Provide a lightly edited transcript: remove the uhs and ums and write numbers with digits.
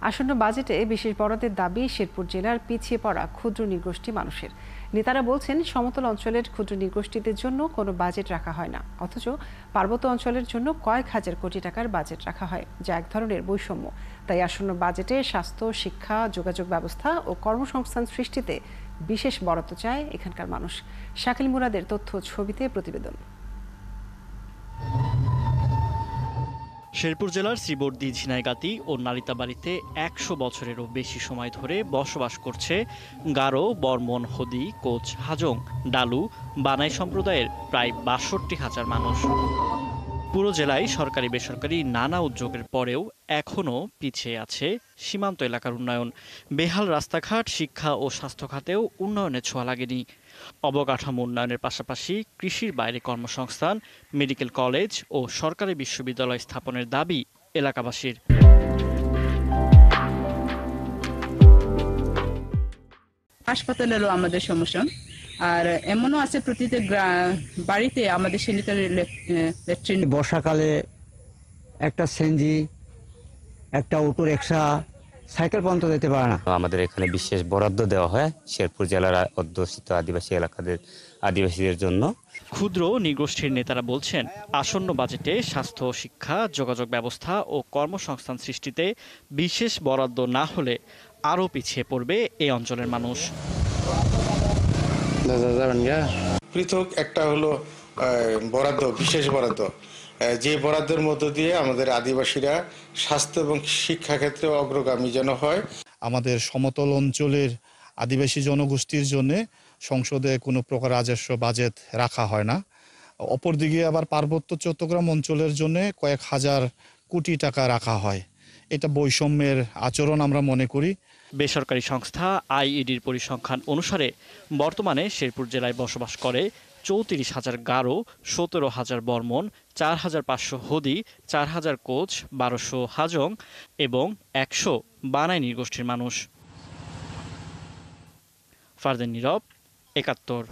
আসন্ন বাজেটে বিশেষ বরাদ্দের দাবি শেরপুর জেলার পিছিয়ে পড়া ক্ষুদ্র নৃগোষ্ঠী মানুষের। নেতারা বলছেন, সমতল অঞ্চলের ক্ষুদ্র নৃগোষ্ঠীদের জন্য কোনো বাজেট রাখা হয় না, অথচ পার্বত্য অঞ্চলের জন্য কয়েক হাজার কোটি টাকার বাজেট রাখা হয়, যা এক ধরনের বৈষম্য। তাই আসন্ন বাজেটে স্বাস্থ্য, শিক্ষা, যোগাযোগ ব্যবস্থা ও কর্মসংস্থান সৃষ্টিতে বিশেষ বরাদ্দ চায় এখানকার মানুষ। শাকিল মুরাদের তথ্য ছবিতে প্রতিবেদন। শেরপুর জেলার শ্রীবর্দী, ঝিনাইগাতি ও নালিতাবাড়িতে ১০০ বছরেরও বেশি সময় ধরে বসবাস করছে গারো, বর্মন, হদি, কোচ, হাজং, ডালু, বানাই সম্প্রদায়ের প্রায় ৬২,০০০ মানুষ। পুরো জেলায় সরকারি বেসরকারি নানা উদ্যোগের পরেও এখনও পিছিয়ে আছে সীমান্ত এলাকার উন্নয়ন। বেহাল রাস্তাঘাট, শিক্ষা ও স্বাস্থ্য খাতেও উন্নয়নের ছোঁয়া লাগেনি। অবকাঠামো উন্নয়নের পাশাপাশি কৃষির বাইরে কর্মসংস্থান, মেডিকেল কলেজ ও সরকারি বিশ্ববিদ্যালয় স্থাপনের দাবি এলাকাবাসীর। হাসপাতালেরও আমাদের সমস্যা, আর এমনও আছে প্রতিটি বাড়িতে আমাদের স্যানিটারি ল্যাট্রিন। বর্ষাকালে একটা সিএনজি, একটা অটো রিক্সা, সাইকেল পর্যন্ত যেতে পারে না। আমাদের এখানে বিশেষ বরাদ্দ দেওয়া হয় শেরপুর জেলার অধ্যুষিত আদিবাসীদের জন্য। ক্ষুদ্র নৃগোষ্ঠীর নেতারা বলছেন, আসন্ন বাজেটে স্বাস্থ্য, শিক্ষা, যোগাযোগ ব্যবস্থা ও কর্মসংস্থান সৃষ্টিতে বিশেষ বরাদ্দ না হলে আরও পিছিয়ে পড়বে এই অঞ্চলের মানুষ। পৃথক একটা হলো বরাদ্দ, বিশেষ বরাদ্দ, যে বরাদ্দের মধ্য দিয়ে আমাদের আদিবাসীরা স্বাস্থ্য এবং শিক্ষা ক্ষেত্রে অগ্রগামী যেন হয়। আমাদের সমতল অঞ্চলের আদিবাসী জনগোষ্ঠীর জন্য সংসদে কোনো প্রকার রাজস্ব বাজেট রাখা হয় না। অপরদিকে আবার পার্বত্য চট্টগ্রাম অঞ্চলের জন্য কয়েক হাজার কোটি টাকা রাখা হয়। এটা বৈষম্যের আচরণ আমরা মনে করি। বেসরকারি সংস্থা আইইডির পরিসংখ্যান অনুসারে বর্তমানে শেরপুর জেলায় বসবাস করে ৩৪,০০০ গারো, ১৭,০০০ বর্মন, ৪,৫০০ হদি, ৪,০০০ কোচ, ১২০০ হাজং এবং ১০০ বানাই নৃগোষ্ঠীর মানুষ। ফারদিন নীরব, ৭১।